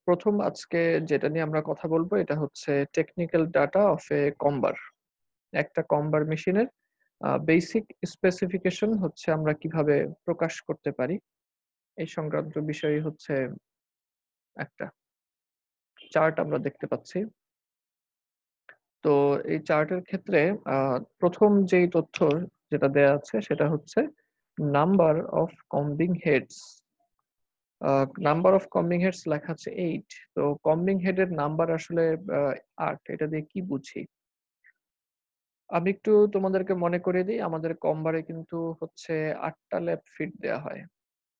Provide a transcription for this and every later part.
প্রথম আজকে যেটা নিয়ে আমরা কথা বলবো এটা হচ্ছে টেকনিক্যাল ডাটা অফ এ কম্বার। একটা কম্বার মেশিনের বেসিক স্পেসিফিকেশন হচ্ছে আমরা কিভাবে প্রকাশ করতে পারি এই সংক্রান্ত বিষয় হচ্ছে একটা চার্ট আমরা দেখতে পাচ্ছি। তো এই চার্টের ক্ষেত্রে প্রথম যেই তথ্য যেটা দেয়া আছে সেটা হচ্ছে number of combing heads. Number of combing heads লেখা আছে 8। তো কম্বিং হেডের নাম্বার আসলে 8। এটা দিয়ে কি বুঝি? আমি একটু তোমাদেরকে মনে করিয়ে দিই, আমাদের কম্বারে কিন্তু হচ্ছে ৮ টা ল্যাব ফিড দেয়া হয়।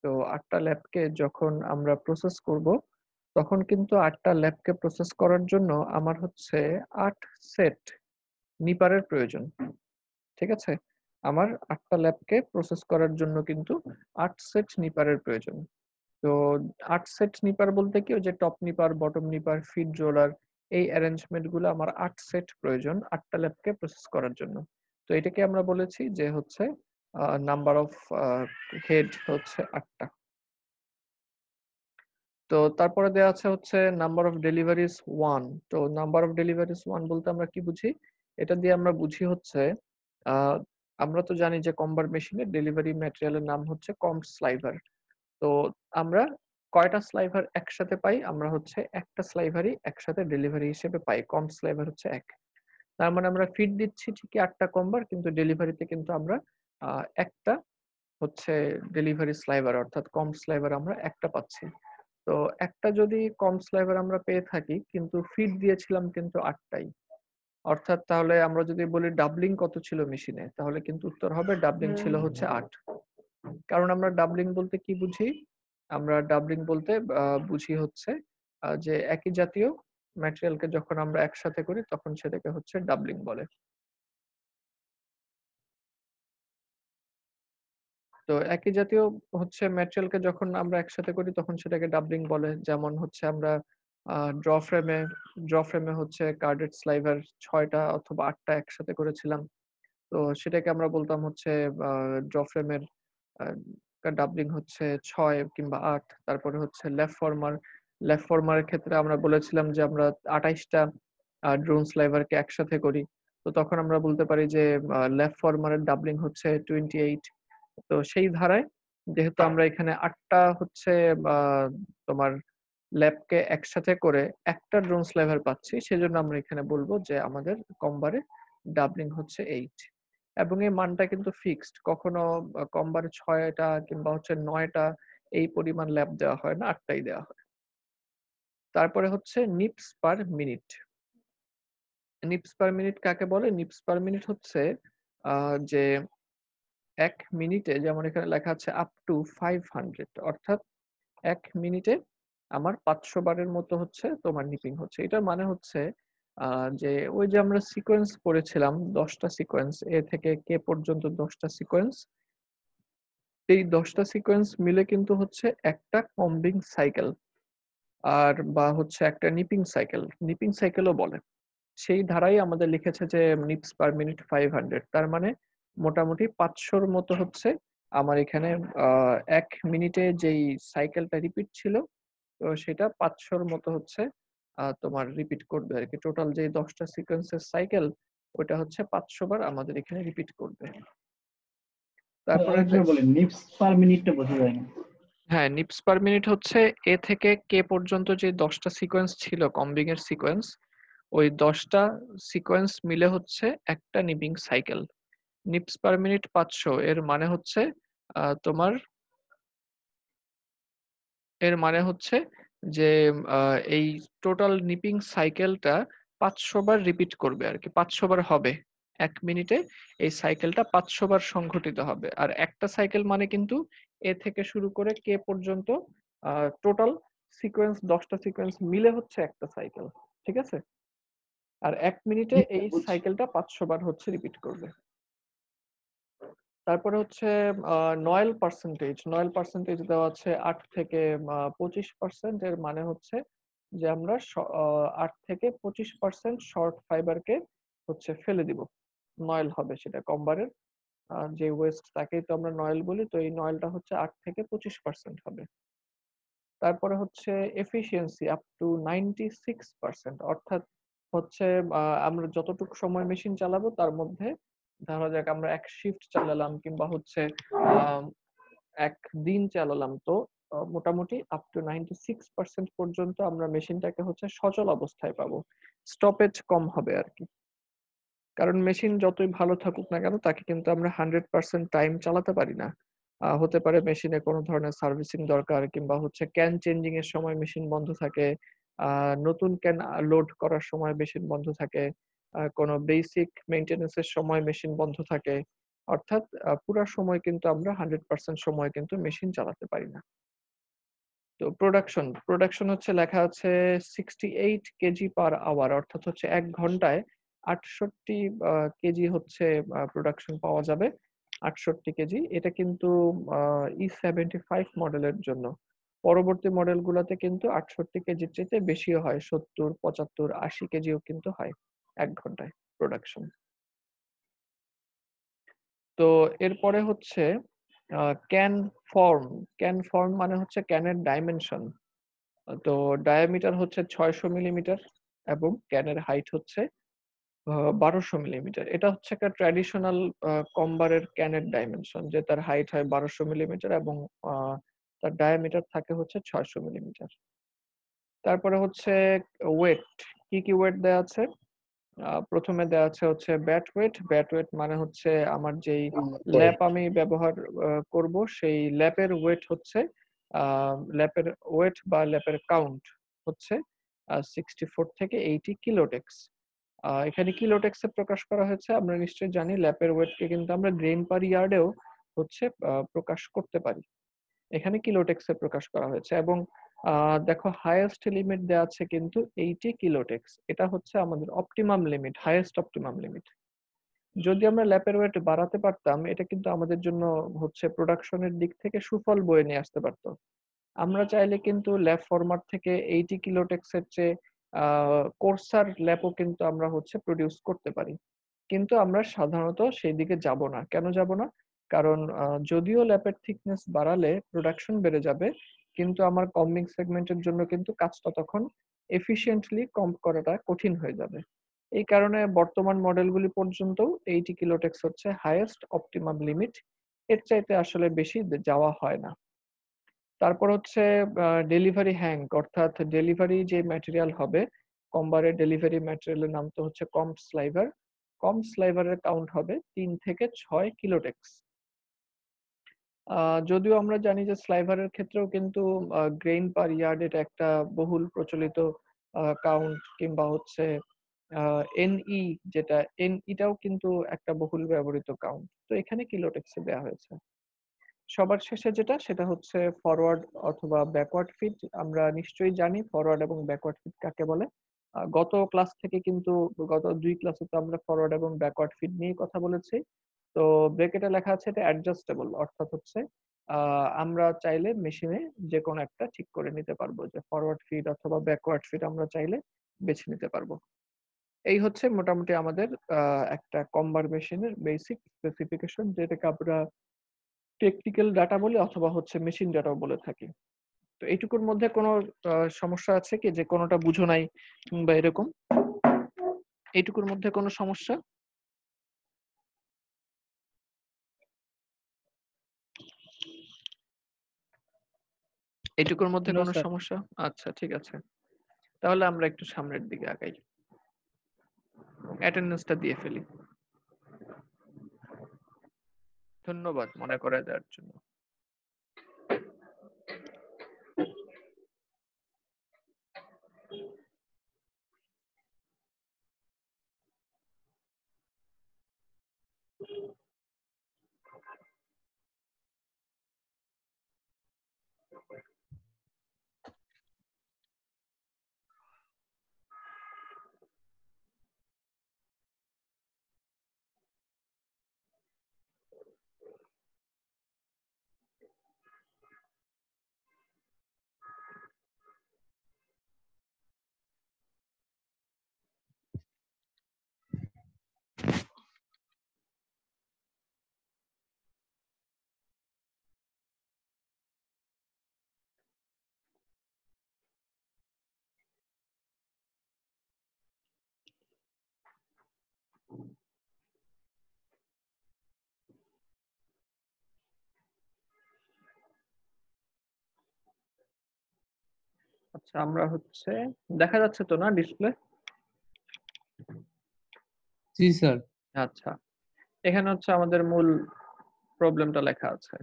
তো ৮ টা ল্যাবকে যখন আমরা প্রসেস করব, তখন কিন্তু ৮ টা ল্যাবকে প্রসেস করার জন্য আমার হচ্ছে ৮ সেট নিপারের প্রয়োজন। ঠিক আছে? আমার ৮ টা ল্যাবকে প্রসেস করার জন্য কিন্তু ৮ সেট নিপারের প্রয়োজন। তো ৮ সেট নিপার বলতে কি, ওই যে টপ নিপার, বটম নিপার, ফিড রোলার, এই অ্যারেঞ্জমেন্ট গুলো আমার ৮ সেট প্রয়োজন ৮ টা ল্যাবকে প্রসেস করার জন্য। তো এটাকে আমরা বলেছি যে হচ্ছে নাম্বার অফ হেড হচ্ছে ৮ টা। তো তারপরে দেয়া আছে হচ্ছে নাম্বার অফ ডেলিভারিজ 1। তো নাম্বার অফ ডেলিভারিজ 1 বলতে আমরা কি বুঝি? এটা দিয়ে আমরা বুঝি হচ্ছে আ আমরা তো জানি যে কম্বার মেশিনের ডেলিভারি ম্যাটেরিয়ালের নাম হচ্ছে কম্ব স্লাইভার। তো আমরা কয়টা স্লাইভার একসাথে পাই? আমরা হচ্ছে একটা স্লাইভারই একসাথে ডেলিভারি হিসেবে পাই। কম্ব স্লাইভার হচ্ছে ১। তার মানে আমরা ফিড দিচ্ছি ঠিকই ৮ টা কম্বার, কিন্তু ডেলিভারিতে কিন্তু আমরা আ একটা হচ্ছে ডেলিভারি স্লাইভার অর্থাৎ কম্ব স্লাইভার আমরা একটা পাচ্ছি। তো একটা যদি কম্ব স্লাইভার আমরা পেয়ে থাকি কিন্তু ফিড দিয়েছিলাম কিন্তু ৮ টাই। অর্থাৎ তাহলে আমরা যদি বলি ডাবলিং কত ছিল মেশিনে? তাহলে কিন্তু উত্তর হবে ডাবলিং ছিল হচ্ছে ৮। কারণ আমরা ডাবলিং বলতে কি বুঝি? আমরা ডাবলিং বলতে বুঝি হচ্ছে যে একই জাতীয় ম্যাটেরিয়ালকে যখন আমরা একসাথে করি তখন সেটাকে হচ্ছে ডাবলিং বলে। তো একই জাতীয় হচ্ছে ম্যাটেরিয়ালকে যখন আমরা একসাথে করি তখন সেটাকে ডাবলিং বলে। যেমন হচ্ছে আমরা আ ড্র ফ্রেমে হচ্ছে কার্ডেড স্লাইভার ৬ টা অথবা ৮ টা একসাথে করেছিলাম। তো সেটাকে আমরা বলতাম হচ্ছে আ ড্র ফ্রেমের আ ডাবলিং হচ্ছে ৬ কিংবা ৮। তারপরে হচ্ছে লেফট ফরমার এর ক্ষেত্রে আমরা বলেছিলাম যে আমরা ২৮ টা ড্রোন স্লাইভারকে একসাথে করি। তো তখন আমরা বলতে পারি যে লেফট ফরমার এর ডাবলিং হচ্ছে 28। তো সেই ধারায় যেহেতু আমরা এখানে ৮ টা হচ্ছে আ তোমার ল্যাবকে একসাথে করে একটা ড্রোন স্লাইভার পাচ্ছি, সেজন্য আমরা এখানে বলব যে আমাদের কম্বারে ডাবলিং হচ্ছে 8। এবং এই মানটা কিন্তু ফিক্সড। কখনো কমবারে ৬ টা কিংবা হচ্ছে ৯ টা এই পরিমাণ ল্যাব দেওয়া হয় না, ৮ টাই দেওয়া হয়। তারপরে হচ্ছে নিপস পার মিনিট। নিপস পার মিনিট কাকে বলে? নিপস পার মিনিট হচ্ছে আ যে ১ মিনিটে, যেমন এখানে লেখা আছে আপ টু 500, অর্থাৎ ১ মিনিটে আমার ৫০০ বারের মতো হচ্ছে তোমার নিপিং হচ্ছে। এটার মানে হচ্ছে আ যে ওই যে আমরা সিকোয়েন্স পড়েছিলাম ১০ টা সিকোয়েন্স, A থেকে K পর্যন্ত ১০ টা সিকোয়েন্স। এই ১০ টা সিকোয়েন্স মিলে কিন্তু হচ্ছে একটা কম্বিং সাইকেল আর বা হচ্ছে একটা নিপিং সাইকেলও বলে। সেই ধারাই আমাদের লিখেছে যে নিপস পার মিনিট 500। তার মানে মোটামুটি ৫০০ র মতো হচ্ছে আমার এখানে আ ১ মিনিটে যেই সাইকেলটা রিপিট ছিল, তো সেটা ৫০০ র মতো হচ্ছে তোমার রিপিট করবে আরকি। টোটাল যে ১০ টা সিকোয়েন্সের সাইকেল, ওইটা হচ্ছে ৫০০ বার আমাদের এখানে রিপিট করবে। তারপরে আরেকবার বলেন, নিপস পার মিনিটটা বোঝা যায় না। হ্যাঁ, নিপস পার মিনিট হচ্ছে A থেকে K পর্যন্ত যে ১০ টা সিকোয়েন্স ছিল কম্বিং এর সিকোয়েন্স, ওই ১০ টা সিকোয়েন্স মিলে হচ্ছে একটা নিপিং সাইকেল। নিপস পার মিনিট ৫০০, তোমার এর মানে হচ্ছে যে আ এই টোটাল নিপিং সাইকেলটা ৫০০ বার রিপিট করবে আরকি। ৫০০ বার হবে। ১ মিনিটে এই সাইকেলটা ৫০০ বার সংঘটিত হবে। আর একটা সাইকেল মানে কিন্তু A থেকে শুরু করে K পর্যন্ত আ টোটাল সিকোয়েন্স ১০ টা সিকোয়েন্স মিলে হচ্ছে একটা সাইকেল। ঠিক আছে? আর ১ মিনিটে এই বুঝছি। সাইকেলটা ৫০০ বার হচ্ছে রিপিট করবে। তারপরে হচ্ছে আ নয়েল পার্সেন্টেজ দেওয়া আছে ৮ থেকে ২৫%। এর মানে হচ্ছে যে আমরা ৮ থেকে ২৫% শর্ট ফাইবারকে হচ্ছে ফেলে দিব। নয়েল হবে সেটা কম্বারের যে ওয়েস্ট তাকেই তো আমরা নয়েল বলি। তো এই নয়েলটা হচ্ছে ৮ থেকে ২৫% হবে। তারপরে হচ্ছে এফিশিয়েন্সি আপ টু 96%, অর্থাৎ হচ্ছে আমরা যতটুকু সময় মেশিন চালাবো তার মধ্যে ধরা যাক আমরা এক শিফট চালালাম কিংবা হচ্ছে আম একদিন চালালাম, তো মোটামুটি আপ টু 96% পর্যন্ত আমরা মেশিনটাকে হচ্ছে সচল অবস্থায় পাবো। স্টপেজ কম হবে আরকি। কারণ মেশিন যতই ভালো থাকুক না কেন তাকে কিন্তু আমরা 100% টাইম চালাতে পারি না। হতে পারে মেশিনে কোনো ধরনের সার্ভিসিং দরকার কিংবা হচ্ছে ক্যান চেঞ্জিং এর সময় মেশিন বন্ধ থাকে। আ নতুন ক্যান লোড করার সময় মেশিন বন্ধ থাকে। কোনো বেসিক মেইনটেন্যান্স এর সময় মেশিন বন্ধ থাকে। অর্থাৎ পুরা সময় কিন্তু আমরা 100% সময় কিন্তু মেশিন চালাতে পারি না। তো প্রোডাকশন হচ্ছে লেখা আছে 68 কেজি পার আওয়ার, অর্থাৎ হচ্ছে ১ ঘন্টায় ৬৮ কেজি হচ্ছে প্রোডাকশন পাওয়া যাবে। ৬৮ কেজি। এটা কিন্তু আ E75 মডেলের জন্য। পরবর্তী মডেলগুলাতে কিন্তু ৬৮ কেজির চাইতে বেশিও হয়। ৭০, ৭৫, ৮০ কেজিও কিন্তু হয় ১ ঘন্টায় প্রোডাকশন। তো এরপরে হচ্ছে আ ক্যান ফর্ম। ক্যান ফর্ম মানে হচ্ছে ক্যানের ডাইমেনশন। তো ডায়ামিটার হচ্ছে ৬০০ মিলিমিটার এবং ক্যানের হাইট হচ্ছে ১২০০ মিলিমিটার। এটা হচ্ছে একটা ট্র্যাডিশনাল কম্বারের ক্যানের ডাইমেনশন, যে তার হাইট হয় ১২০০ মিলিমিটার এবং আ তার ডায়ামিটার থাকে হচ্ছে ৬০০ মিলিমিটার। তারপরে হচ্ছে ওয়েট। কি ওয়েট দেয়া আছে? ১ম এ দেয়া আছে হচ্ছে ব্যাট ওয়েট। ব্যাট ওয়েট মানে হচ্ছে আমার যেই পরে ল্যাপ আমি ব্যবহার করব সেই ল্যাপের ওয়েট হচ্ছে আ ল্যাপের ওয়েট বা ল্যাপের কাউন্ট হচ্ছে 64 থেকে 80 কিলোটেক্স। এখানে কিলোটেক্স এ প্রকাশ করা হয়েছে। আমরা নিশ্চয়ই জানি ল্যাপের ওয়েটকে কিন্তু আমরা গ্রেন পার ইয়ার্ডেও হচ্ছে প্রকাশ করতে পারি। এখানে কিলোটেক্স এ প্রকাশ করা হয়েছে এবং আ দেখো হাইয়েস্ট লিমিট দেয়া আছে কিন্তু 80 কিলোটেক্স। এটা হচ্ছে আমাদের optimum limit, highest optimum limit. যদি আমরা ল্যাপের ওয়েট বাড়াতে পারতাম, এটা কিন্তু আমাদের জন্য হচ্ছে প্রোডাকশন এর দিক থেকে সুফল বয়ে নিয়ে আসতে পারত। আমরা চাইলে কিন্তু ল্যাপ ফরম্যাট থেকে 80 কিলোটেক্স এর চেয়ে আ কোর্সার ল্যাপও কিন্তু আমরা হচ্ছে প্রোডিউস করতে পারি। কিন্তু আমরা সাধারণত সেই দিকে যাব না। কেন যাব না? কারণ যদিও ল্যাপের থিকনেস বাড়ালে প্রোডাকশন বেড়ে যাবে, কিন্তু আমার কম্বিং সেগমেন্টের জন্য কিন্তু কাজটা তখন এফিশিয়েন্টলি কম্প করাটা কঠিন হয়ে যাবে। এই কারণে বর্তমান মডেলগুলি পর্যন্তও 80 কিলোটেক্স হচ্ছে হাইয়েস্ট অপটিমাম লিমিট। এর চাইতে আসলে বেশি যাওয়া হয় না। তারপর হচ্ছে ডেলিভারি হ্যাঙ্ক, অর্থাৎ ডেলিভারি যে ম্যাটেরিয়াল হবে, কম্বারের ডেলিভারি ম্যাটেরিয়ালের নাম তো হচ্ছে কম্ব স্লাইভার। কম্ব স্লাইভারের কাউন্ট হবে ৩ থেকে ৬ কিলোটেক্স। আ যদিও আমরা জানি যে স্লাইভারের ক্ষেত্রেও কিন্তু গ্রেইন পার ইয়ার্ড এটা একটা বহুল প্রচলিত কাউন্ট কিংবা হচ্ছে আ এনই, যেটা এনইটাও কিন্তু একটা বহুল ব্যবহৃত কাউন্ট। তো এখানে কিলোটেক্সে দেয়া হয়েছে। সবার শেষে যেটা সেটা হচ্ছে ফরওয়ার্ড অথবা ব্যাকওয়ার্ড ফিড। আমরা নিশ্চয়ই জানি ফরওয়ার্ড এবং ব্যাকওয়ার্ড ফিড কাকে বলে। গত ক্লাস থেকে কিন্তু গত ২ ক্লাসে তো আমরা ফরওয়ার্ড এবং ব্যাকওয়ার্ড ফিড নিয়েই কথা বলেছি। তো ব্র্যাকেটে লেখা আছে এটা অ্যাডজাস্টেবল, অর্থাৎ হচ্ছে আ আমরা চাইলে মেশিনে যেকোনো একটা ঠিক করে নিতে পারবো যে ফরওয়ার্ড ফিড অথবা ব্যাকওয়ার্ড ফিড আমরা চাইলে বেছে নিতে পারবো। এই হচ্ছে মোটামুটি আমাদের আ একটা কম্বার মেশিনের বেসিক স্পেসিফিকেশন, যেটাকে আমরা টেকনিক্যাল ডাটা বলি অথবা হচ্ছে মেশিন ডাটাও বলে থাকি। তো এইটুকুর মধ্যে কোনো সমস্যা আছে কি, যে কোনোটা বুঝো নাই কিংবা এরকম? এইটুকুর মধ্যে কোনো সমস্যা? এইটুকুর মধ্যে নো কোনো স্যার। সমস্যা? আচ্ছা, ঠিক আছে। তাহলে আমরা একটু সামনের দিকে আগাই। অ্যাটেন্ডেন্সটা দিয়ে ফেলি। ধন্যবাদ মনে করায় দেওয়ার জন্য। আচ্ছা আমরা হচ্ছে দেখা যাচ্ছে তো না ডিসপ্লে? জি স্যার। আচ্ছা এখানে হচ্ছে আমাদের মূল প্রবলেমটা লেখা আছে।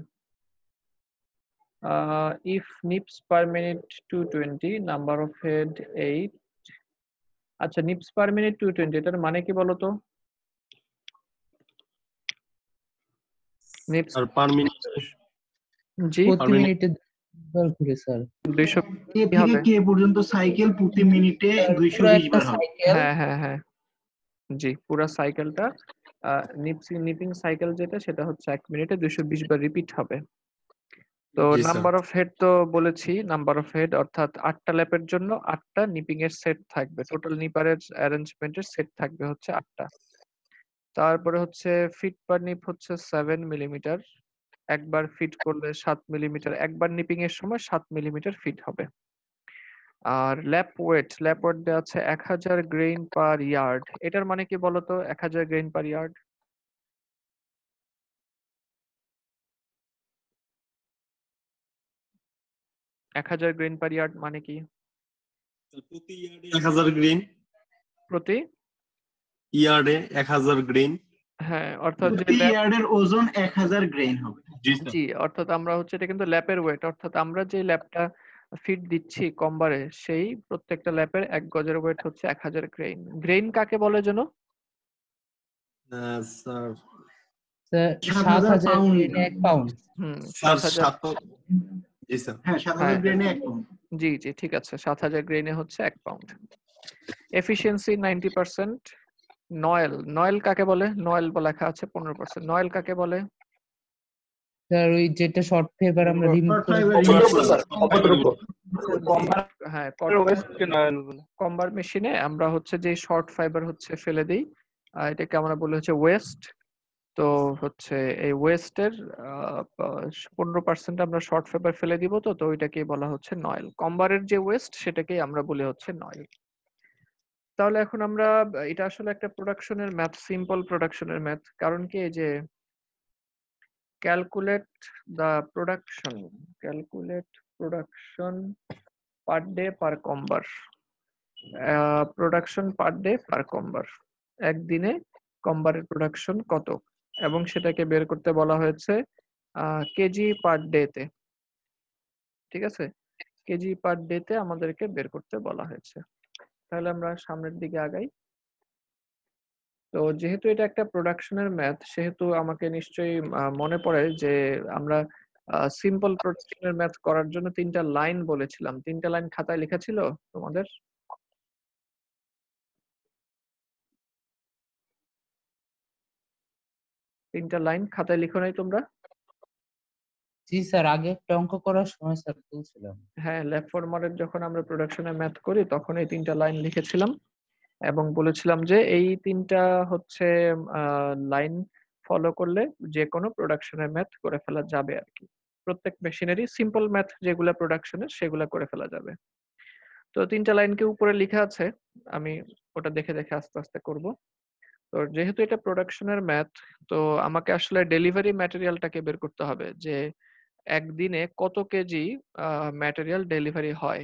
If nips per minute 220, number of head 8। আচ্ছা নিপস পার মিনিট 220 এটার মানে কি বলতো? নিপস আর পার মিনিট জি প্রতি মিনিটে করে স্যার। 200 এ কি থেকে হবে? কে পর্যন্ত সাইকেল প্রতি মিনিটে পুরো 220 একটা বার হবে। সাইকেল। হ্যাঁ জি পুরা সাইকেলটা নিপিং সাইকেল যেটা সেটা হচ্ছে 1 মিনিটে 220 বার রিপিট হবে। তো জি স্যার। নাম্বার অফ হেড তো বলেছি, নাম্বার অফ হেড অর্থাৎ 8টা ল্যাপের জন্য 8টা নিপিং এর সেট থাকবে, টোটাল নিপারের অ্যারেঞ্জমেন্টের সেট থাকবে হচ্ছে 8টা। তারপরে হচ্ছে ফিট পার নিপ হচ্ছে 7 মিলিমিটার, একবার ফিট করলে 7 মিলিমিটার, একবার নিপিং এর সময় 7 মিলিমিটার ফিট হবে। আর ল্যাপ ওয়েট দেওয়া আছে 1000 গ্রেইন পার ইয়ার্ড। এটার মানে কি বলতো 1000 গ্রেইন পার ইয়ার্ড? 1000 গ্রেইন পার ইয়ার্ড মানে কি? প্রতি ইয়ার্ডে 1000 গ্রেইন, প্রতি ইয়ার্ডে 1000 গ্রেইন। হ্যাঁ অর্থাৎ যে প্রতি ল্যাপ ইয়ার্ডের ওজন 1000 গ্রেইন হবে। জি অর্থাৎ আমরা হচ্ছে এটা কিন্তু ল্যাপের ওয়েট, অর্থাৎ আমরা যে ল্যাপটা ফিট দিচ্ছি কম্বারে সেই প্রত্যেকটা ল্যাপের 1 গজের ওয়েট হচ্ছে 1000 গ্রেইন। গ্রেইন কাকে বলে যেন? Sir sir 7000 7000 pound. গ্রেনে 1 পাউন্ড। স্যার 7000 জি স্যার। হ্যাঁ 7000 গ্রেনে 1 পাউন্ড। জি ঠিক আছে 7000 গ্রেইনে হচ্ছে 1 পাউন্ড। এফিশিয়েন্সি 90%। নয়েল কাকে বলে? নয়েল লেখা আছে 15%। নয়েল কাকে বলে? স্যার ওই যেটা শর্ট ফাইবার আমরা রিমুভ করে হ্যাঁ কম্বার মেশিনে আমরা হচ্ছে যে শর্ট ফাইবার হচ্ছে ফেলে দিই, এটাকে আমরা বলি হচ্ছে ওয়েস্ট। তো হচ্ছে এই ওয়েস্টের 15% আমরা শর্ট ফাইবার ফেলে দিব, তো ওইটাকেই বলা হচ্ছে নয়েল। কম্বারের যে ওয়েস্ট সেটাকেই আমরা বলি হচ্ছে নয়েল। তাহলে এখন আমরা এটা আসলে একটা প্রোডাকশনের ম্যাথ, সিম্পল প্রোডাকশনের ম্যাথ। কারণ কি এই যে calculate the production per day per comber, production per day per comber, একদিনে কম্বারের প্রোডাকশন কত, এবং সেটাকে বের করতে বলা হয়েছে কেজি পার ডে তে। ঠিক আছে, কেজি পার ডে তে আমাদেরকে বের করতে বলা হয়েছে। তাহলে আমরা সামনের দিকে আগাই। তো যেহেতু এটা একটা প্রোডাকশনের ম্যাথ সেহেতু আমাকে নিশ্চয়ই মনে পড়ে যে আমরা সিম্পল প্রোডাকশনের ম্যাথ করার জন্য 3টা লাইন বলেছিলাম। 3টা লাইন খাতায় লেখা ছিল তোমাদের? 3টা লাইন খাতায় লিখো নাই তোমরা? জি স্যার, আগে একটা অঙ্ক করার সময় স্যার বলছিলাম। হ্যাঁ ল্যাব ফরমারের যখন আমরা প্রোডাকশনের ম্যাথ করি তখন এই 3টা লাইন লিখেছিলাম এবং বলেছিলাম যে এই 3টা হচ্ছে লাইন ফলো করলে যে কোনো প্রোডাকশনের ম্যাথ করে ফেলা যাবে আর কি। প্রত্যেক মেশিনারি সিম্পল ম্যাথ যেগুলা প্রোডাকশনের সেগুলা করে ফেলা যাবে। তো 3টা লাইনকে উপরে লেখা আছে, আমি ওটা দেখে দেখে আস্তে আস্তে করব। তো যেহেতু এটা প্রোডাকশনের ম্যাথ, তো আমাকে আসলে ডেলিভারি ম্যাটেরিয়ালটাকে বের করতে হবে যে একদিনে কত কেজি ম্যাটেরিয়াল ডেলিভারি হয়,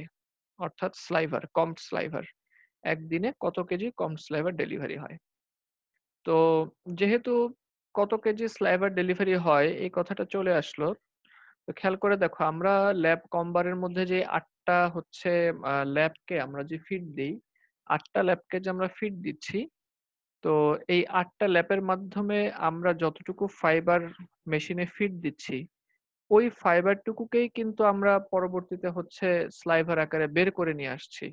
অর্থাৎ স্লাইভার, কমড স্লাইভার একদিনে কত কেজি কমড স্লাইভার ডেলিভারি হয়। তো যেহেতু কত কেজি স্লাইভার ডেলিভারি হয় এই কথাটা চলে আসলো, তো খেয়াল করে দেখো আমরা ল্যাব কম্বারের মধ্যে যে 8টা হচ্ছে ল্যাবকে আমরা যে ফিড দিই, 8টা ল্যাবকে যে আমরা ফিড দিচ্ছি, তো এই 8টা ল্যাবের মাধ্যমে আমরা যতটুকু ফাইবার মেশিনে ফিড দিচ্ছি ওই ফাইবারটুকুকেই কিন্তু আমরা পরবর্তীতে হচ্ছে স্লাইভার আকারে বের করে নিয়ে আসছি।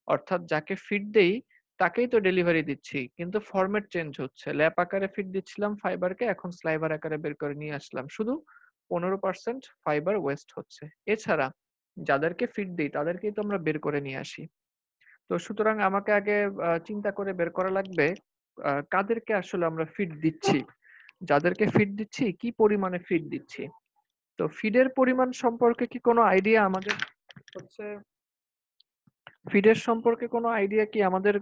অর্থাৎ যাকে ফিড দেই তাকেই তো ডেলিভারি দিচ্ছি, কিন্তু ফরম্যাট চেঞ্জ হচ্ছে। ল্যাপ আকারে ফিড দিচ্ছিলাম ফাইবারকে, এখন স্লাইভার আকারে বের করে নিয়ে আসলাম, শুধু 15% ফাইবার ওয়েস্ট হচ্ছে। এছাড়া যাদেরকে ফিড দিই তাদেরকেই তো আমরা বের করে নিয়ে আসি। তো সুতরাং আমাকে আগে চিন্তা করে বের করা লাগবে কাদেরকে আসলে আমরা ফিড দিচ্ছি, যাদেরকে ফিড দিচ্ছি কি পরিমাণে ফিড দিচ্ছি। তো ফিডের পরিমাণ সম্পর্কে কি কোনো আইডিয়া আমাদের হচ্ছে, ফিডের সম্পর্কে কোনো আইডিয়া কি আমাদের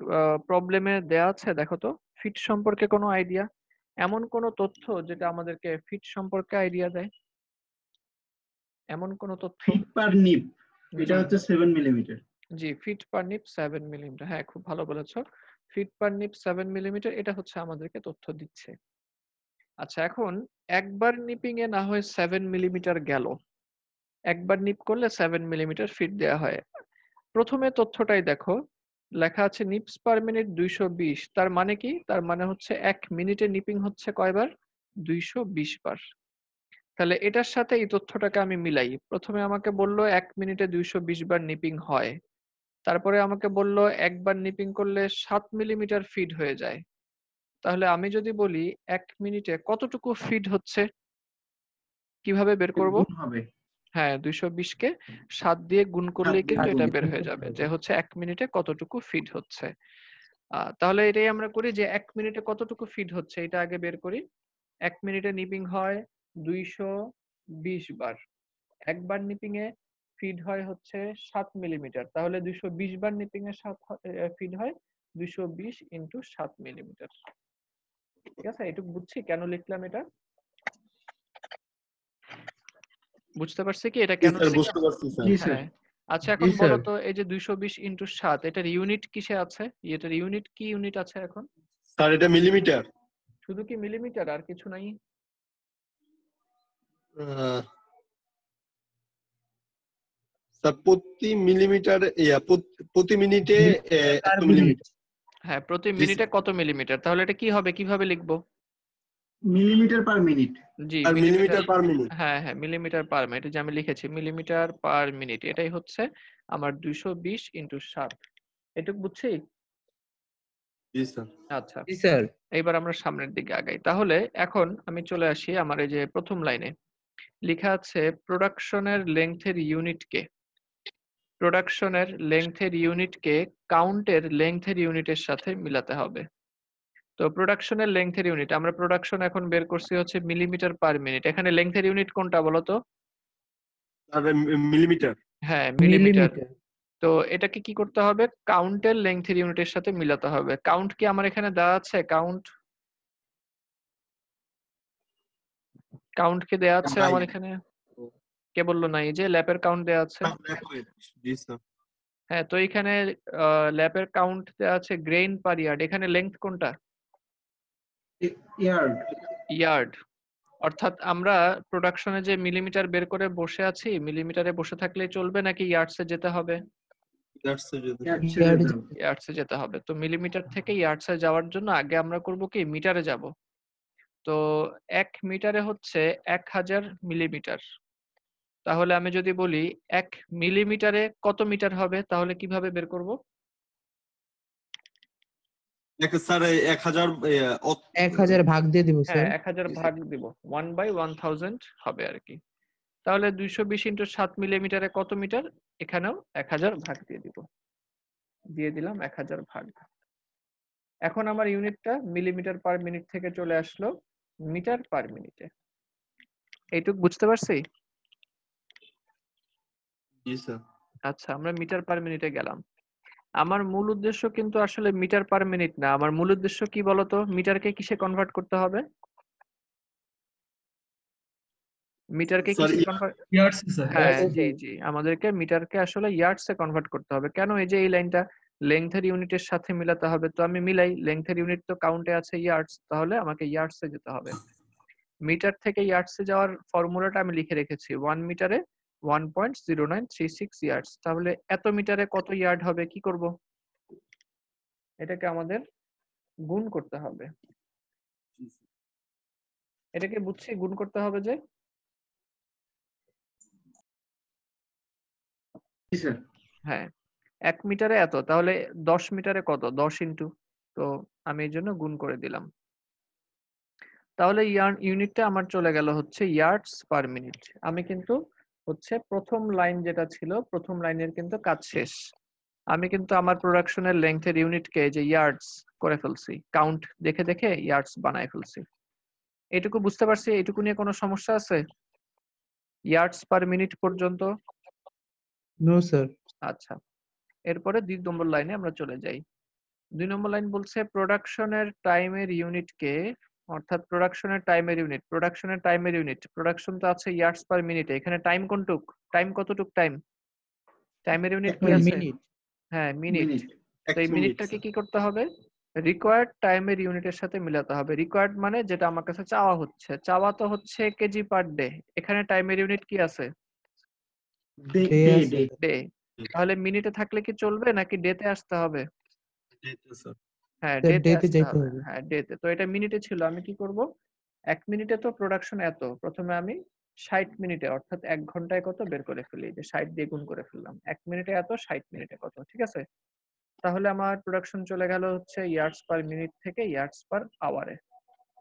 প্রবলেমে দেয়া আছে? দেখো তো ফিড সম্পর্কে কোনো আইডিয়া, এমন কোনো তথ্য যেটা আমাদেরকে ফিড সম্পর্কে আইডিয়া দেয়, এমন কোনো তথ্য? ফিট পার নিপ এটা হচ্ছে 7 মিলিমিটার। জি, ফিট পার নিপ 7 মিলিমিটার। হ্যাঁ, খুব ভালো বলেছ। ফিট পার নিপ 7 মিলিমিটার এটা হচ্ছে আমাদেরকে তথ্য দিচ্ছে। আচ্ছা, এখন একবার নিপিং এ না হয় 7 মিলিমিটার গেল। একবার নিপ করলে 7 মিলিমিটার ফিট দেয়া হয়। প্রথমে তথ্যটাই দেখো, লেখা আছে নিপস পার মিনিট 220। তার মানে কি? তার মানে হচ্ছে 1 মিনিটে নিপিং হচ্ছে কয়বার? 220 বার। তাহলে এটার সাথে এই তথ্যটাকে আমি মিলাই। প্রথমে আমাকে বলল 1 মিনিটে 220 বার নিপিং হয়। তারপরে আমাকে বলল একবার নিপিং করলে 7 মিলিমিটার ফিড হয়ে যায়। তাহলে আমি যদি বলি 1 মিনিটে কতটুকু ফিড হচ্ছে? কিভাবে বের করব? গুণ হবে। হ্যাঁ, 220 কে 7 দিয়ে গুণ করলেই কিন্তু দিয়ে এটা গুণ বের করলে হয়ে যাবে হয়ে যে যাবে। হচ্ছে 1 মিনিটে কতটুকু ফিড হচ্ছে। তাহলে এটাই আমরা করি যে 1 মিনিটে কতটুকু ফিড হচ্ছে এটা আগে বের করি। 1 মিনিটে নিপিং হয় 220 বার। একবার নিপিং এ ফিড হয় হচ্ছে 7 মিলিমিটার। তাহলে 220 বার নিপিং এর ফিড হয় 220 ইনটু 7 মিলিমিটার। ঠিক আছে? এটুকু বুঝছি কেন লিখলাম এটা? বুঝতে পারছি কি এটা জি কেন স্যার, লিখলাম? বুঝতে পারছি স্যার। জি স্যার। হ্যাঁ। আচ্ছা, জি এখন স্যার। বলো তো এই যে 220 ইনটু 7 এটার ইউনিট কিসে আছে? এটার ইউনিট কি ইউনিট আছে এখন? স্যার এটা মিলিমিটার। শুধু কি মিলিমিটার আর কিছু নাই? আহ, স্যার প্রতি মিলিমিটার প্রতি মিনিটে পার 1 মিনিট। মিলিমিটার। হ্যাঁ, প্রতি জি মিনিটে স্যার। কত মিলিমিটার? তাহলে এটা কি হবে? কিভাবে লিখবো? Millimetre per minute. জি, আর মিলিমিটার। Millimetre per minute. হ্যাঁ, হ্যাঁ, মিলিমিটার পার মিনিট। যে আমি লিখেছি মিলিমিটার পার মিনিট। এটাই হচ্ছে আমার 220 ইনটু 7। এটুকু বুঝছি? জি স্যার। আচ্ছা। জি স্যার। এইবার আমরা সামনের দিকে আগাই। তাহলে এখন আমি চলে আসি আমার এই যে প্রথম লাইনে। লিখা আছে প্রোডাকশনের লেংথের ইউনিটকে কাউন্টের লেংথের ইউনিটের সাথে মিলাতে হবে। তো প্রোডাকশনের লেংথের ইউনিট, আমরা প্রোডাকশন এখন বের করছি হচ্ছে মিলিমিটার পার মিনিট। এখানে লেংথের ইউনিট কোনটা বলো তো? আর মিলিমিটার। হ্যাঁ, মিলিমিটার। মিলিমিটার। তো এটাকে কি করতে হবে? কাউন্টের লেংথের ইউনিটের সাথে মিলাতে হবে। কাউন্ট কি আমার এখানে দেওয়া আছে? কাউন্ট কি দেওয়া আছে নাই। আমার এখানে? কে বললো না? এই যে ল্যাপের কাউন্ট দেওয়া আছে। জি স্যার। হ্যাঁ, তো এখানে ল্যাপের কাউন্ট দেওয়া আছে গ্রেইন পার ইয়ার্ড। এখানে লেংথ কোনটা? ইয়ার্ড। ইয়ার্ড। অর্থাৎ আমরা প্রোডাকশনে যে মিলিমিটার বের করে বসে আছি, মিলিমিটারে বসে থাকলেই চলবে নাকি ইয়ার্ডসে যেতে হবে? ইয়ার্ডসে যদি। ইয়ার্ড। ইয়ার্ডসে যেতে হবে। তো মিলিমিটার থেকে ইয়ার্ডসে যাওয়ার জন্য আগে আমরা করব কি মিটারে যাব। তো 1 মিটারে হচ্ছে 1000 মিলিমিটার। তাহলে আমি যদি বলি 1 মিলিমিটারে কত মিটার হবে তাহলে কিভাবে বের করব? স্যার 1000 1000 ভাগ দিয়ে দিব হ্যাঁ, স্যার। 1000 ভাগ দিব। 1/1000 হবে আরকি। তাহলে 220 ইনটু 7 মিলিমিটারে কত মিটার? এখানেও 1000 ভাগ দিয়ে দিব। দিয়ে দিলাম 1000 ভাগ। এখন আমার ইউনিটটা মিলিমিটার পার মিনিট থেকে চলে আসলো মিটার পার মিনিটে। এইটুক বুঝতে পারছি? জি স্যার। আচ্ছা, আমরা মিটার পার মিনিটে গেলাম। আমার মূল উদ্দেশ্য কিন্তু আসলে মিটার পার মিনিট না। আমার মূল উদ্দেশ্য কি বলতো? মিটারকে কিসে কনভার্ট করতে হবে? মিটারকে স্যার কিসে কনভার্ট? ইয়ার্ডস স্যার। হ্যাঁ, জি, জি। আমাদেরকে মিটারকে আসলে ইয়ার্ডস এ কনভার্ট করতে হবে। কেন? এই যে এই লাইনটা লেংথের ইউনিটের সাথে মিলাতে হবে। তো আমি মিলাই, লেংথের ইউনিট তো কাউন্টে আছে ইয়ার্ডস, তাহলে আমাকে ইয়ার্ডস এ যেতে হবে। মিটার থেকে ইয়ার্ডস এ যাওয়ার ফর্মুলাটা আমি লিখে রেখেছি। 1 মিটারে 1.0936 ইয়ার্ডস। তাহলে এত মিটারে কত ইয়ার্ড হবে? কি করব? এটাকে আমাদের গুণ করতে হবে। এটাকে বুঝছি গুণ করতে হবে যে? জি স্যার। হ্যাঁ, 1 মিটারে এত। তাহলে 10 মিটারে কত? 10 ইনটু। তো আমি এর জন্য গুণ করে দিলাম। তাহলে ইউনিটটা আমার চলে গেল হচ্ছে ইয়ার্ডস পার মিনিট। আমি কিন্তু হচ্ছে প্রথম লাইন যেটা ছিল, প্রথম লাইনের কিন্তু কাজ শেষ। আমি কিন্তু আমার প্রোডাকশনের লেংথের ইউনিটকে যে ইয়ার্ডস করে ফেলছি। কাউন্ট দেখে দেখে ইয়ার্ডস বানায় ফেলছি। এটুকু বুঝতে পারছি? এটুকু নিয়ে কোনো সমস্যা আছে? ইয়ার্ডস পার মিনিট পর্যন্ত? No sir. আচ্ছা, এরপরে 2 নম্বর লাইনে আমরা চলে যাই। 2 নম্বর লাইন বলছে প্রোডাকশনের টাইমের ইউনিটকে, অর্থাৎ প্রোডাকশনের টাইমের ইউনিট। প্রোডাকশন তো আছে ইয়ার্ডস পার মিনিটে। এখানে টাইম কোনটুক? টাইম কতটুক টাইম? টাইমের ইউনিট কি পার আছে? মিনিট। হ্যাঁ, মিনিট। মিনিট। তো এই 100 মিনিট মিনিটটাকে স্যার। কি করতে হবে? রিকোয়ার্ড টাইমের ইউনিটের সাথে মিলাতে হবে। রিকোয়ার্ড মানে যেটা আমার কাছে চাওয়া হচ্ছে। চাওয়া তো হচ্ছে কেজি পার ডে। এখানে টাইমের ইউনিট কি আছে? ডে ডে ডে আছে। Day day. তাহলে মিনিটে থাকলে কি চলবে নাকি ডেতে আসতে হবে? ডেতে স্যার। হ্যাঁ, স্যার ডেতে ডেতে আসতে যাইতে হবে। হবে। হ্যাঁ, ডেতে। তো এটা মিনিটে ছিল। আমি কি করব? ১ মিনিটে তো প্রোডাকশন এত। প্রথমে আমি ৬০ মিনিটে অর্থাৎ ১ ঘন্টায় কত বের করে ফেলি। এই যে ৬০ দিয়ে গুণ করে ফেললাম। ১ মিনিটে এত, ৬০ মিনিটে কত। ঠিক আছে? তাহলে আমার প্রোডাকশন চলে গেল হচ্ছে ইয়ার্ডস পার মিনিট থেকে ইয়ার্ডস পার আওয়ারে।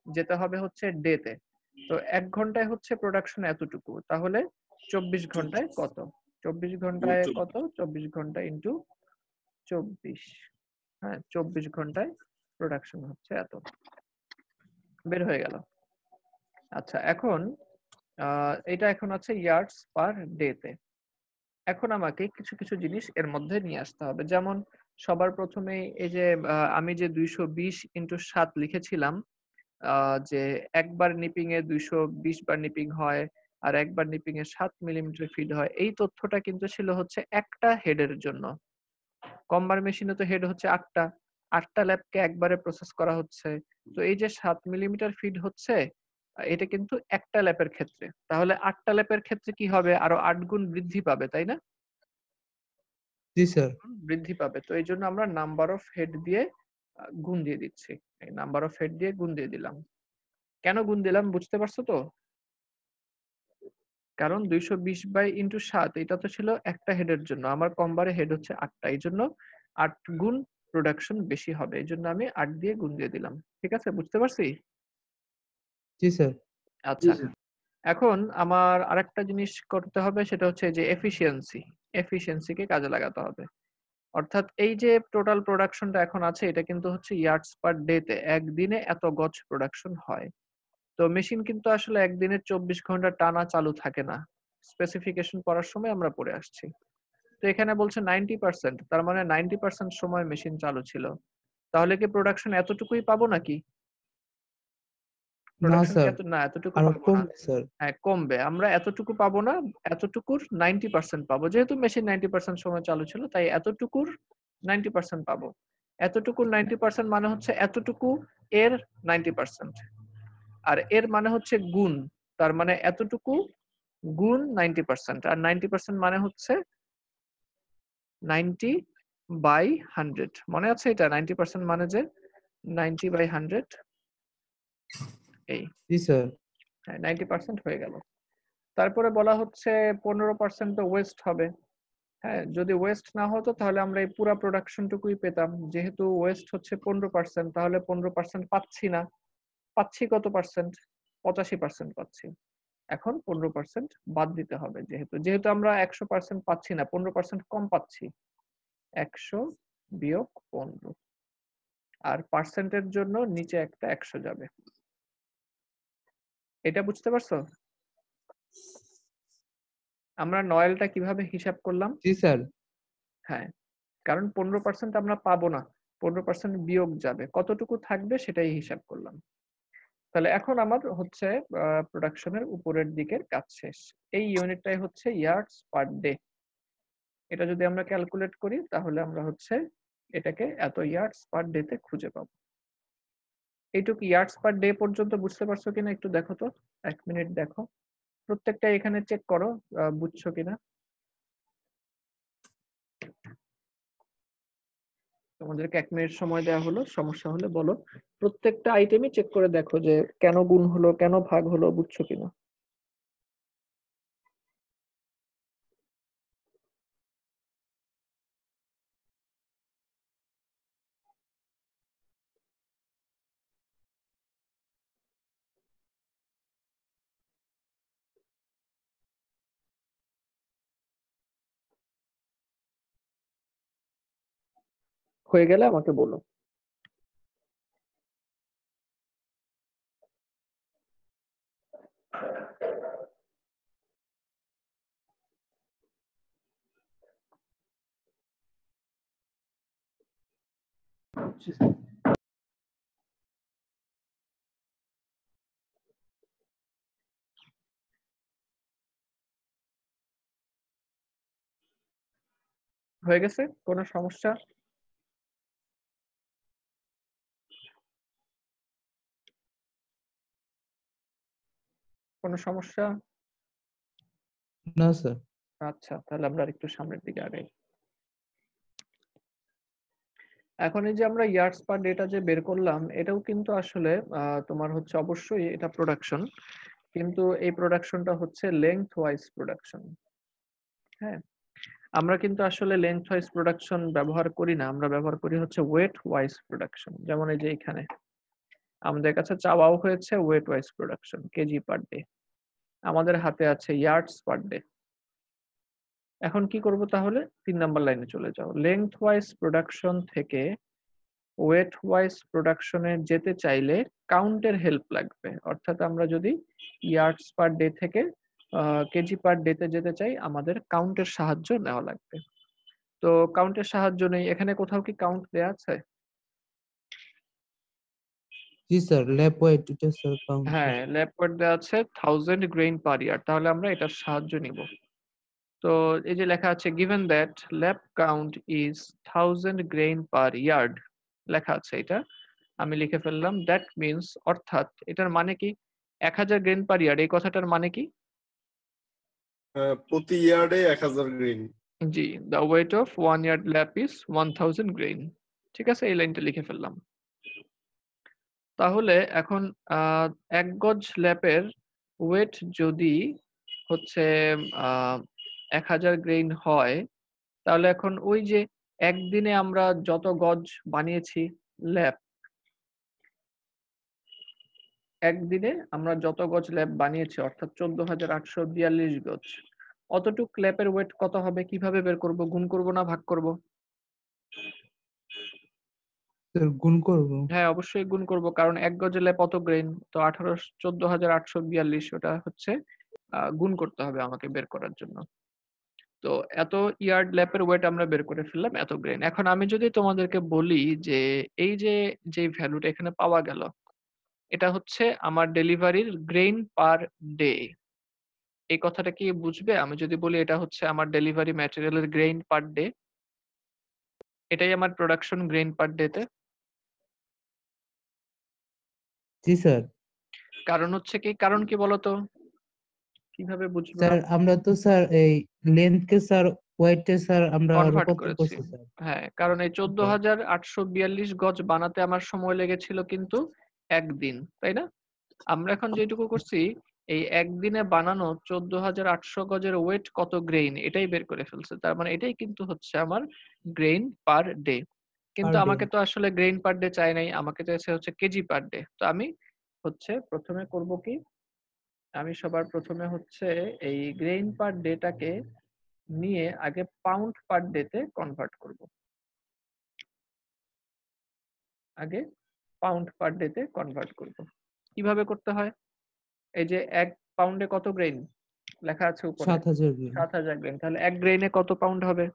যেতে হবে হচ্ছে ডেতে। তো ১ ঘন্টায় হচ্ছে প্রোডাকশন এতটুকু। তাহলে ২৪ ঘন্টায় কত? ২৪ ঘন্টায় মোট কত? ২৪ ঘন্টা ইনটু ২৪। হ্যাঁ, ২৪ ঘন্টায় প্রোডাকশন হচ্ছে এত। বের হয়ে গেল। আচ্ছা, এখন এটা এখন আছে ইয়ার্ডস পার ডে তে। এখন আমাকে কিছু, কিছু জিনিস এর মধ্যে নিয়ে আসতে হবে। যেমন সবার ১ম এই এই যে আমি যে ২২০ ইনটু ৭ লিখেছিলাম, যে একবার নিপিং এ ২২০ বার নিপিং হয়, আর একবার নিপিং এ ৭ মিলিমিটার ফিড হয়। এই তথ্যটা কিন্তু ছিল হচ্ছে একটা হেডের জন্য। কম্বার মেশিনে তো হেড হচ্ছে ৮ টা। ৮ টা ল্যাবকে একবারে প্রসেস করা হচ্ছে। তো এই যে ৭ মিলিমিটার ফিড হচ্ছে, এটা কিন্তু একটা ল্যাপের ক্ষেত্রে। তাহলে ৮ টা ল্যাপের ক্ষেত্রে কি হবে? আরো ৮ গুণ বৃদ্ধি পাবে, তাই না? জি স্যার। বৃদ্ধি পাবে। তো এইজন্য আমরা নাম্বার অফ হেড দিয়ে গুণ দিয়ে দিচ্ছি। এই নাম্বার অফ হেড দিয়ে গুণ দিয়ে দিলাম। কেন গুণ দিলাম বুঝতে পারছো তো? কারণ ২২০ বাই ইনটু ৭ এটা তো ছিল একটা হেডের জন্য। আমার কমবারে হেড হচ্ছে ৮ টা। এইজন্য ৮ গুণ প্রোডাকশন বেশি হবে। এইজন্য আমি ৮ দিয়ে গুণ দিয়ে দিলাম। ঠিক আছে? বুঝতে পারছি? জি স্যার। জি আচ্ছা। স্যার। এখন আমার আরেকটা জিনিস করতে হবে, সেটা হচ্ছে যে এফিশিয়েন্সি। এফিশিয়েন্সি কে কাজে লাগাতে হবে। অর্থাৎ এই যে টোটাল প্রোডাকশনটা এখন আছে এটা কিন্তু হচ্ছে ইয়ার্ডস পার ডে তে। একদিনে এত গজ প্রোডাকশন হয়। তো মেশিন কিন্তু আসলে একদিনে ২৪ ঘন্টা টানা চালু থাকে না। স্পেসিফিকেশন পড়ার সময় আমরা পড়ে আসছি। তো এখানে বলছে 90%, তার মানে 90% সময় মেশিন চালু ছিল। তাহলে কি প্রোডাকশন এতটুকুই পাবো নাকি? না প্রোডাকশন কি স্যার, এতটুকু আরো পাবো না? কমবে স্যার। হ্যাঁ, কমবে। আমরা এতটুকু পাবো না। এতটুকুর 90% পাবো। যেহেতু মেশিন 90% সময় চালু ছিল তাই এতটুকুর 90% পাবো। এতটুকুর 90% মানে হচ্ছে এতটুকু এর 90%। আর এর মানে হচ্ছে গুণ। তার মানে এতটুকু গুণ 90%। আর 90% মানে হচ্ছে 90 বাই 100। মনে আছে এটা? 90% মানে যে 90 বাই 100 এই। জি স্যার। হ্যাঁ, 90% হয়ে গেল। তারপরে বলা হচ্ছে 15% তো ওয়েস্ট হবে। হ্যাঁ, যদি ওয়েস্ট না হতো তাহলে আমরা এই পুরা প্রোডাকশনটুকুই পেতাম। যেহেতু ওয়েস্ট হচ্ছে 15% তাহলে 15% পাচ্ছি না। পাচ্ছি কত পার্সেন্ট? 85% পাচ্ছি। এখন 15% বাদ দিতে হবে, যেহেতু আমরা 100% পাচ্ছি না, 15% কম পাচ্ছি। ১০০ বিয়োগ ১৫। আর পার্সেন্টের জন্য নিচে একটা ১০০ যাবে। এটা বুঝতে পারছো? আমরা নয়েলটা কিভাবে হিসাব করলাম? জি স্যার। হ্যাঁ, কারণ 15% আমরা পাবো না। 15% বিয়োগ যাবে। কতটুকু থাকবে সেটাই হিসাব করলাম। তাহলে এখন আমার হচ্ছে প্রোডাকশনের উপরের দিকের কাজ শেষ। এই ইউনিটটাই হচ্ছে ইয়ার্ডস পার ডে। এটা যদি আমরা ক্যালকুলেট করি তাহলে আমরা হচ্ছে এটাকে এত ইয়ার্ডস পার ডে তে খুঁজে পাবো। এইটুকু ইয়ার্ডস পার ডে পর্যন্ত বুঝতে পারছো কিনা একটু দেখো তো। ১ মিনিট দেখো। প্রত্যেকটা এখানে চেক করো বুঝছো কিনা। তোমাদেরকে ১ মিনিট সময় দেওয়া হলো। সমস্যা হলে বলো। প্রত্যেকটা আইটেমই চেক করে দেখো যে কেন গুণ হলো, কেন ভাগ হলো, বুঝছো কিনা। হয়ে গেলে আমাকে বলো। জি স্যার। হয়ে গেছে? কোনো সমস্যা? কোনো সমস্যা? না স্যার। আচ্ছা, তাহলে আমরা আরেকটু সামনের দিকে আগাই। এখন এই যে আমরা ইয়ার্ডস পার ডেটা যে বের করলাম, এটাও কিন্তু আসলে তোমার হচ্ছে অবশ্যই এটা প্রোডাকশন। কিন্তু এই প্রোডাকশনটা হচ্ছে লেংথ ওয়াইজ প্রোডাকশন। হ্যাঁ? আমরা কিন্তু আসলে লেংথ ওয়াইজ প্রোডাকশন ব্যবহার করি না। আমরা ব্যবহার করি হচ্ছে ওয়েট ওয়াইজ প্রোডাকশন। যেমন এই যে এখানে আমাদের কাছে চাওয়াও হয়েছে weight wise production, kg per day. আমাদের হাতে আছে ইয়ার্ডস পার ডে। এখন কি করব তাহলে? 3 নাম্বার লাইনে চলে যাও। লেংথ ওয়াইজ প্রোডাকশন থেকে ওয়েট ওয়াইজ প্রোডাকশনে যেতে চাইলে কাউন্টের হেল্প লাগবে। অর্থাৎ আমরা যদি ইয়ার্ডস পার ডে থেকে কেজি পার ডেতে যেতে চাই, আমাদের কাউন্টের সাহায্য নেওয়া লাগবে। তো কাউন্টের সাহায্য নেই, এখানে কোথাও কি কাউন্ট দেয়া আছে? জি স্যার, ল্যাব ওয়েট এটা স্যার কাউন্ট। হ্যাঁ, ল্যাব ওয়েট দেয়া আছে 1000 গ্রেইন পার ইয়ার। তাহলে আমরা এটার সাহায্য নিব। তো এই যে লেখা আছে given that lab count is 1000 grain per yard, লেখা আছে এটা আমি লিখে ফেললাম। দ্যাট মিন্স অর্থাৎ এটার মানে কি? 1000 গ্রেন পার ইয়ার্ড, এই কথাটার মানে কি? প্রতি ইয়ার্ডে 1000 grain. G, the weight of 1 yard lap is 1000 grain। ঠিক আছে, এই লাইনটা লিখে ফেললাম। তাহলে এখন 1 গজ ল্যাপের ওয়েট যদি হচ্ছে 1000 গ্রেইন হয়, তাহলে এখন ওই যে একদিনে আমরা যত গজ বানিয়েছি ল্যাপ, একদিনে আমরা যত গজ ল্যাপ বানিয়েছি অর্থাৎ 14,842 গজ, অতটুক ল্যাপের ওয়েট কত হবে? কিভাবে বের করব? গুণ করব না ভাগ করব? স্যার গুণ করব। হ্যাঁ, অবশ্যই গুণ করব, কারণ 1 গজের ল্যাপ অত গ্রেইন, তো 14,842 ওটা হচ্ছে গুণ করতে হবে আমাকে বের করার জন্য। তো এত ইয়ার্ড ল্যাপের ওয়েট আমরা বের করে ফেললাম, এত গ্রেইন। এখন আমি যদি তোমাদেরকে বলি যে এই যে ভ্যালুটা এখানে পাওয়া গেল, এটা হচ্ছে আমার ডেলিভারির গ্রেইন পার ডে। এই কথাটা কি বুঝবে? আমি যদি বলি এটা হচ্ছে আমার ডেলিভারি ম্যাটেরিয়ালের গ্রেইন পার ডে, এটাই আমার প্রোডাকশন গ্রেইন পার ডেতে। জি স্যার। কারণ হচ্ছে কি? কারণ কি বলতো? কিভাবে বুঝবা? স্যার আমরা তো স্যার এই লেন্থ কে স্যার ওয়েটে স্যার আমরা কনভার্ট রূপান্তর করেছি। করছি স্যার। হ্যাঁ, কারণ এই 14,842 গজ বানাতে আমার সময় লেগেছিল কিন্তু একদিন, তাই না? আমরা এখন যেটুকু করছি, এই একদিনে বানানো 14,800 গজের ওয়েট কত গ্রেইন, এটাই বের করে ফেলছে। তার মানে এটাই কিন্তু হচ্ছে আমার গ্রেইন পার ডে। কিন্তু Per day। আমাকে তো আসলে গ্রেইন পার ডে চাই নাই, আমাকে চাইছে হচ্ছে কেজি পার ডে। তো আমি হচ্ছে প্রথমে করব কি? আমি সবার প্রথমে হচ্ছে এই গ্রেইন পার ডেটাকে নিয়ে আগে পাউন্ড পার ডেতে কনভার্ট করব। আগে পাউন্ড পার ডেতে কনভার্ট করব। কিভাবে করতে হয়? এই যে 1 পাউন্ডে কত গ্রেইন লেখা আছে উপরে? 7000 গ্রেন। 7000 গ্রেইন। তাহলে 1 গ্রেইনে কত পাউন্ড হবে?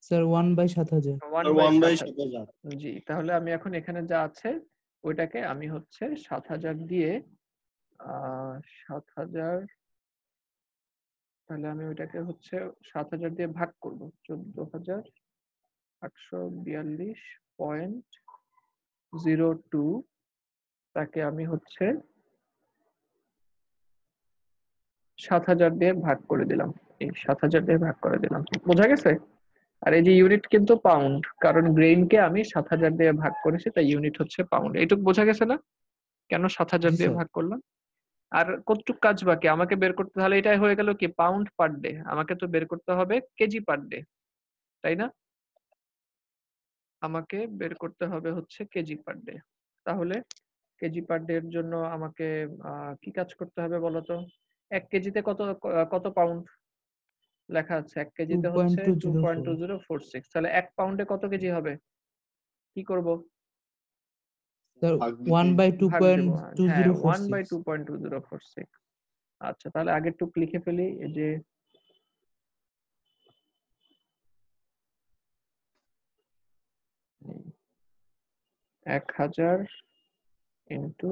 স্যার 1/7000। 1 by 1 by 7000। 7000। জি, তাহলে আমি এখন এখানে যা আছে ওইটাকে আমি হচ্ছে 7000 দিয়ে 7000, তাহলে আমি ওইটাকে হচ্ছে 7000 দিয়ে ভাগ করব। 14,842.02 তাকে আমি হচ্ছে 7000 দিয়ে ভাগ করে দিলাম। এই 7000 দিয়ে ভাগ করে দিলাম। বোঝা গেছে? আর এই যে ইউনিট কিন্তু পাউন্ড, কারণ গ্রেইনকে আমি 7000 দিয়ে ভাগ করেছি, তাই ইউনিট হচ্ছে পাউন্ড। এইটুকু বোঝা গেছে না? কেন 7000 জি দিয়ে স্যার। ভাগ করলাম? আর কতটুক কাজ বাকি আমাকে বের করতে? তাহলে এটাই হয়ে গেল কি? Pound per day. আমাকে তো বের করতে হবে কেজি পার ডে, তাই না? আমাকে বের করতে হবে হচ্ছে কেজি পার ডে। তাহলে কেজি পার ডে এর জন্য আমাকে কি কাজ করতে হবে বলতো? 1 কেজিতে কত পাউন্ড লেখা আছে? 1 কেজিতে হচ্ছে 2.204। 2.2046। তাহলে 1 পাউন্ডে কত কেজি হবে? কি করব? স্যার ভাগ দিতে। ভাগ দেব। হ্যাঁ, 1 বাই 1/2.2046। 2.2046। আচ্ছা, তাহলে আগেরটুক লিখে ফেলি। এই যে 1000 ইন্টু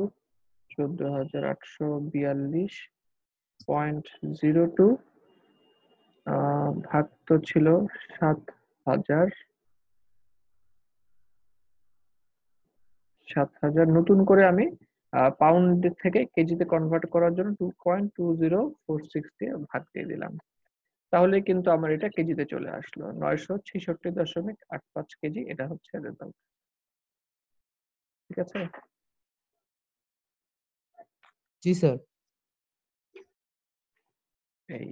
14,842.02 ভাগ তো ছিল 7,000 নতুন করে আমি পাউন্ড থেকে কেজিতে কনভার্ট করার জন্য 2.2046 দিয়ে ভাগ দিয়ে দিলাম, তাহলে কিন্তু আমার এটা কেজিতে চলে আসলো 966.85 কেজি। এটা হচ্ছে রেজাল্ট। ঠিক আছে? জি স্যার। এই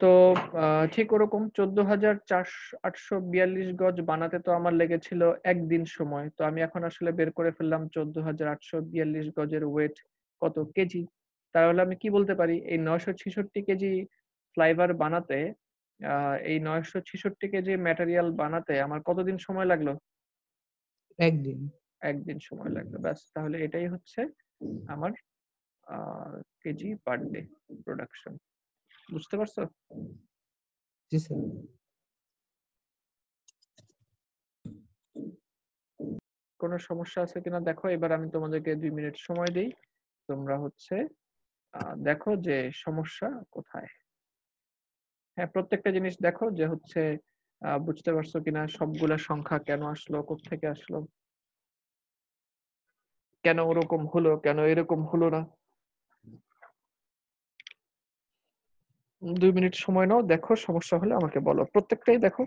তো ঠিক ওরকম 14,842 গজ বানাতে তো আমার লেগেছিল একদিন সময়। তো আমি এখন আসলে বের করে ফেললাম 14,842 গজের ওয়েট কত কেজি। তাহলে আমি কি বলতে পারি, এই 966 কেজি ফ্লাইবার বানাতে, এই 966 কেজি ম্যাটেরিয়াল বানাতে আমার কতদিন সময় লাগলো? একদিন। একদিন সময় লাগলো, ব্যাস। তাহলে এটাই হচ্ছে আমার কেজি পার ডে প্রোডাকশন। বুঝতে পারছো? জি স্যার। কোনো সমস্যা আছে কিনা দেখো। এবার আমি তোমাদেরকে 2 মিনিট সময় দেই, তোমরা হচ্ছে দেখো যে সমস্যা কোথায়। হ্যাঁ, প্রত্যেকটা জিনিস দেখো যে হচ্ছে বুঝতে পারছো কিনা, সবগুলা সংখ্যা কেন আসলো, কোত্থেকে আসলো, কেন ওরকম হলো, কেন এরকম হলো না। 2 মিনিট সময় নাও, দেখো সমস্যা হলে আমাকে বলো, প্রত্যেকটাই দেখো।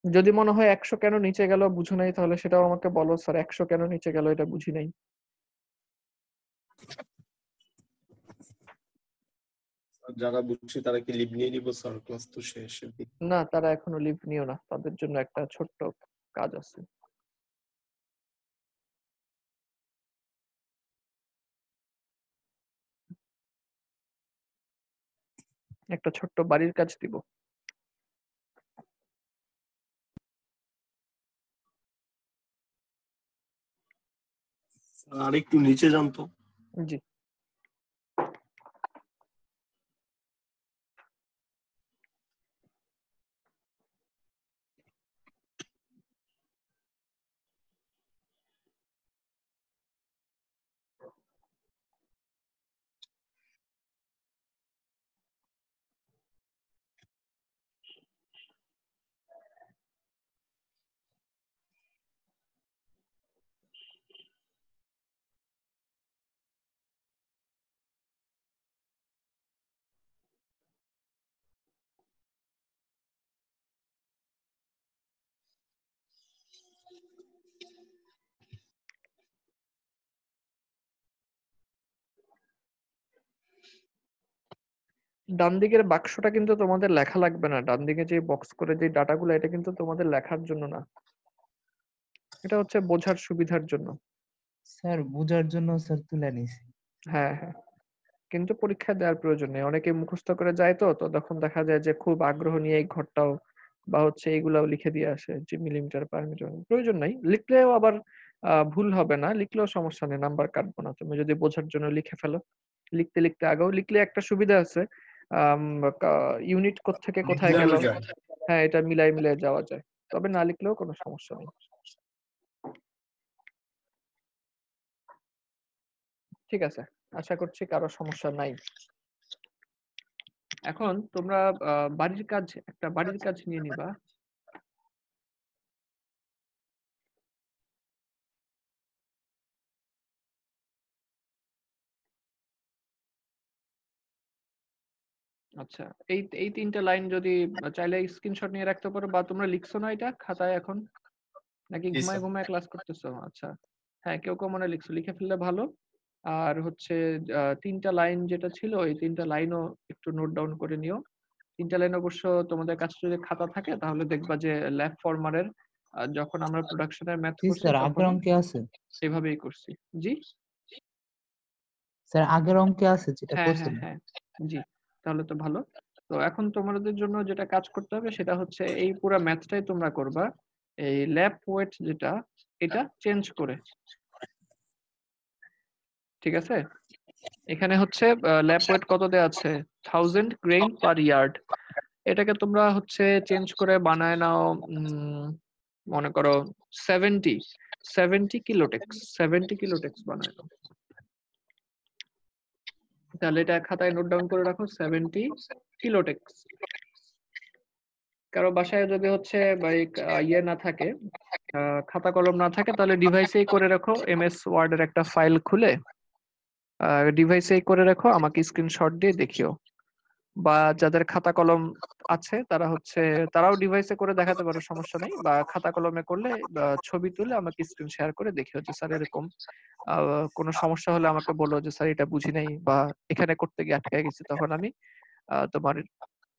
যদি মনে হয় 100 কেন নিচে গেল বুঝো নাই, তাহলে সেটাও আমাকে বলো, স্যার 100 কেন নিচে গেল এটা বুঝি নাই। যারা বুঝছি তারা কি লিভ নিয়ে নিব স্যার? ক্লাস তো শেষ। না, তারা এখনো লিভ নিও না, তাদের জন্য একটা ছোট্ট কাজ আছে। একটা ছোট্ট বাড়ির কাজ দিব। আর একটু নিচে যান তো। জি। ডান দিকের বাক্সটা কিন্তু তোমাদের লেখা লাগবে না, ডান দিকে যে বক্স করে যে ডাটাগুলো, এটা কিন্তু তোমাদের লেখার জন্য না, এটা হচ্ছে বোঝার সুবিধার জন্য। স্যার বোঝার জন্য স্যার তুলে নিছি। হ্যাঁ হ্যাঁ, কিন্তু পরীক্ষা দেওয়ার প্রয়োজন নেই, অনেকে মুখস্থ করে যায় তো তো তখন দেখা যায় যে খুব আগ্রহ নিয়ে এই ঘরটাও বা হচ্ছে এইগুলাও লিখে দিয়ে আসে যে মিলিমিটার পার মিটার। প্রয়োজন নাই, লিখলেও আবার ভুল হবে না, লিখলেও সমস্যা নেই, নাম্বার কাটবো না। তুমি যদি বোঝার জন্য লিখে ফেলো, লিখতে লিখতে আগেও লিখলে একটা সুবিধা আছে, ইউনিট থেকে কোথায় গেল, মিলানো যায়। হ্যাঁ এটা মিলাই মিলাই যাওয়া যায়। তবে না লিখলেও কোনো সমস্যা নেই। ঠিক আছে, আশা করছি কারো সমস্যা নাই। এখন তোমরা একটা বাড়ির কাজ নিয়ে নিবা। আচ্ছা, এই এই 3টা লাইন যদি চাইলে স্ক্রিনশট নিয়ে রাখতে পারো, বা তোমরা লিখছো না এটা খাতায় এখন, নাকি জি ঘুমায় স্যার। ঘুমায় ক্লাস করতেছো? আচ্ছা, হ্যাঁ কেউ কেউ মনে লিখছো, লিখে ফেললে ভালো। আর হচ্ছে 3টা লাইন যেটা ছিল, এই 3টা লাইনও একটু নোট ডাউন করে নিও। 3টা লাইন অবশ্য তোমাদের কাছে যদি খাতা থাকে তাহলে দেখবা যে ল্যাব ফরমারের যখন আমরা প্রোডাকশনের ম্যাথ জি করছি স্যার আগের তখনও অঙ্কে আছে। এভাবেই করছি। জি স্যার আগের অঙ্কে আছে যেটা হ্যাঁ হ্যাঁ করছিলাম। হ্যাঁ, জি, তাহলে তো ভালো। তো এখন তোমাদের জন্য যেটা কাজ করতে হবে সেটা হচ্ছে এই পুরো ম্যাথটাই তোমরা করবা এই ল্যাব ওয়েট যেটা, এটা চেঞ্জ করে। ঠিক আছে? এখানে হচ্ছে ল্যাব ওয়েট কত দেয়া আছে, 1000 গ্রেইন পার ইয়ার্ড। এটাকে তোমরা হচ্ছে চেঞ্জ করে বানায় নাও, মনে করো 70 70 কিলোটেক্স 70 কিলোটেক্স বানাইলো। তাহলে এটা খাতায় নোট ডাউন করে রাখো 70 কিলোটেক্স। কারো বাসায় যদি হচ্ছে ইয়ে না থাকে, খাতা কলম না থাকে, তাহলে ডিভাইসেই করে রাখো, এমএস ওয়ার্ডের একটা ফাইল খুলে ডিভাইসেই করে রাখো, আমাকে স্ক্রিনশট দিয়ে দেখিও। বা যাদের খাতা কলম আছে তারা হচ্ছে তারাও ডিভাইসে করে দেখাতে পারো, সমস্যা নেই। বা খাতা কলমে করলে ছবি তুলে আমাকে স্ক্রিন শেয়ার করে দেখিও যে স্যার এরকম কোনো সমস্যা হলে আমাকে বলো যে স্যার এটা বুঝি নাই বা এখানে করতে গিয়ে আটকে গেছি, তখন আমি তোমার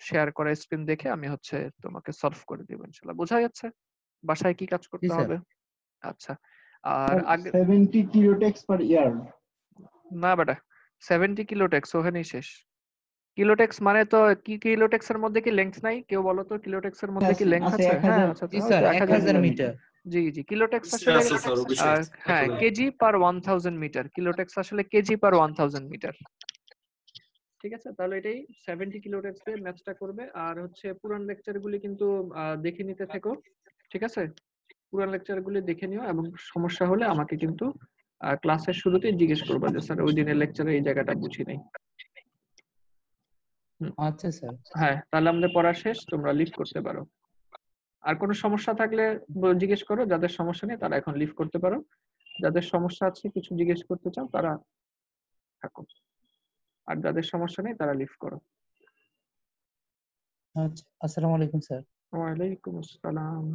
শেয়ার করা স্ক্রিন দেখে আমি হচ্ছে তোমাকে সলভ করে দিব ইনশাআল্লাহ। বোঝা যাচ্ছে বাসায় কি কাজ জি করতে স্যার। হবে? আচ্ছা। আর আগে 70 kilotext per year. না বেটা, 70 কিলোটেক্স ওখানেই শেষ। কিলোটেক্স মানে তো কি, কিলোটেক্স এর মধ্যে কি লেংথ নাই? কেউ বলো তো কিলোটেক্স এর মধ্যে কি আছে, লেংথ আছে, আছে? 1000 হ্যাঁ আচ্ছা, জি হয়তো স্যার 1000 1000 মিটার। মিটার। জি জি, কিলোটেক্স আছে আসলে স্যার অবশ্যই। হ্যাঁ কেজি পার 1000 মিটার, কিলোটেক্স আসলে কেজি পার 1000 মিটার। ঠিক আছে, তাহলে এটাই 70 কিলোটেক্স দিয়ে ম্যাথটা করবে। আর হচ্ছে পুরান লেকচার গুলি কিন্তু দেখে নিতে থেকো, ঠিক আছে? পুরান লেকচার গুলি দেখে নিও, এবং সমস্যা হলে আমাকে কিন্তু ক্লাসের শুরুতেই জিজ্ঞেস করবা যে স্যার ওই দিনের লেকচারে এই জায়গাটা বুঝি নাই। আচ্ছা স্যার। হ্যাঁ, তাহলে আমাদের পড়া শেষ, তোমরা লিভ করতে পারো। আর কোনো সমস্যা থাকলে জিজ্ঞেস করো, যাদের সমস্যা নেই তারা এখন লিভ করতে পারো, যাদের সমস্যা আছে কিছু জিজ্ঞেস করতে চাও তারা থাকো, আর যাদের সমস্যা নেই তারা লিভ করো। আচ্ছা, আসসালামু আলাইকুম স্যার। ওয়ালাইকুম আসসালাম।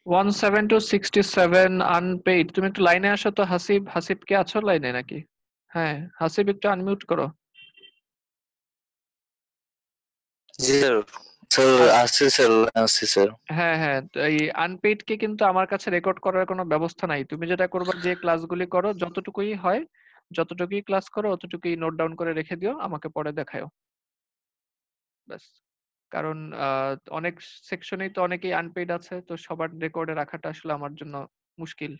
One seven two 67 unpaid. তুমি একটু লাইনে আসো তো হাসিব। হাসিব কে আছো লাইনে নাকি? হ্যাঁ হাসিব, একটু আনমিউট করো। জি স্যার। স্যার আর আসছে স্যার, আসছে স্যার। হ্যাঁ হ্যাঁ, তো এই আনপেইড কে কিন্তু আমার কাছে রেকর্ড করার কোনো ব্যবস্থা নাই। তুমি যেটা করবা, যে ক্লাসগুলি করো যতটুকুই হয়, যতটুকুই ক্লাস করো অতটুকুই নোট ডাউন করে রেখে দিও, আমাকে পরে দেখাও ব্যাস। কারণ অনেক সেকশনেই তো অনেকেই আনপেইড আছে, তো সবার রেকর্ডে রাখাটা আসলে আমার জন্য মুশকিল।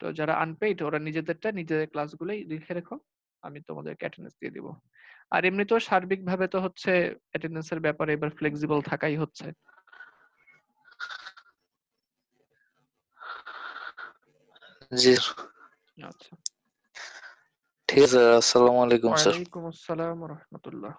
তো যারা আনপেইড ওরা নিজেদেরটা নিজেদের ক্লাসগুলোই লিখে রেখো, আমি তোমাদেরকে অ্যাটেন্ডেন্স দিয়ে দিব। আর এমনিতেও সার্বিকভাবে তো হচ্ছে অ্যাটেন্ডেন্সের ব্যাপারে এবার ফ্লেক্সিবল থাকাই হচ্ছে। জি আচ্ছা, ঠিক আছে স্যার। আসসালামু আলাইকুম স্যার। ওয়ালাইকুম আসসালাম ওয়া রাহমাতুল্লাহ।